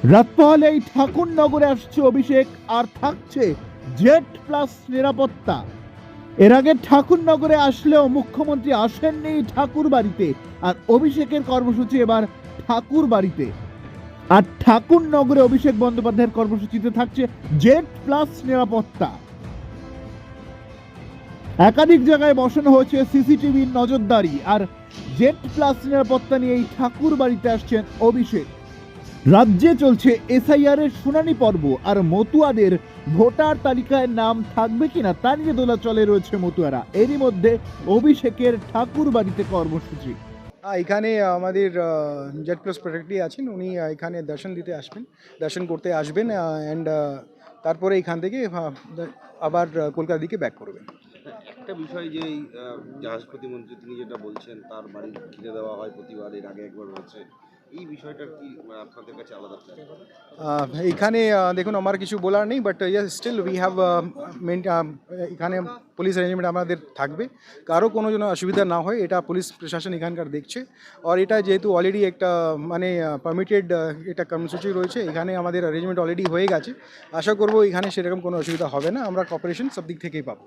রাত পোহালেই ঠাকুরনগরে আসছে অভিষেক, আর থাকছে জেড প্লাস নিরাপত্তা। এর আগে ঠাকুরনগরে আসলেও মুখ্যমন্ত্রী আসেননি ঠাকুর বাড়িতে, আর অভিষেকের কর্মসূচি এবার ঠাকুর বাড়িতে। আর ঠাকুরনগরে অভিষেক বন্দ্যোপাধ্যায়ের কর্মসূচিতে থাকছে জেড প্লাস নিরাপত্তা। একাধিক জায়গায় বসানো হয়েছে সিসিটিভির নজরদারি, আর জেড প্লাস নিরাপত্তা নিয়ে এই ঠাকুর বাড়িতে আসছেন অভিষেক। রাজ্যে চলছে এসআইআর এর শুনানি পর্ব, আর মতুয়াদের ভোটার তালিকায় নাম থাকবে কিনা তা নিয়ে দোলাচলে রয়েছে মতুয়ারা। এরই মধ্যে অভিষেকের ঠাকুর বাড়িতে কর্মসূচি। এখানে আমাদের জেড প্লাস প্রোটেক্টরি আছেন, উনি এখানে দর্শন করতে আসবেন অ্যান্ড তারপরে এখান থেকে আবার কলকাতার দিকে ব্যাক করবেন। একটা বিষয় যে এই জাহাজ প্রতিমন্ত্রী তিনি যেটা বলছেন তার বাড়ি ঘিরে দেওয়া হয় প্রতিবার, এর আগে একবার হয়েছে, এই বিষয়টার কি আপনাদের কাছে আলাদা? এখানে দেখুন, আমার কিছু বলার নেই, বাট স্টিল উই হ্যাভ এখানে পুলিশ অ্যারেঞ্জমেন্ট আমাদের থাকবে, কারো কোনো যেন অসুবিধা না হয় এটা পুলিশ প্রশাসন এখানকার দেখছে। আর এটা যেহেতু অলরেডি একটা মানে পারমিটেড একটা কর্মসূচি রয়েছে, এখানে আমাদের অ্যারেঞ্জমেন্ট অলরেডি হয়ে গেছে। আশা করবো এখানে সেরকম কোনো অসুবিধা হবে না, আমরা কপারেশন সব দিক থেকেই পাবো।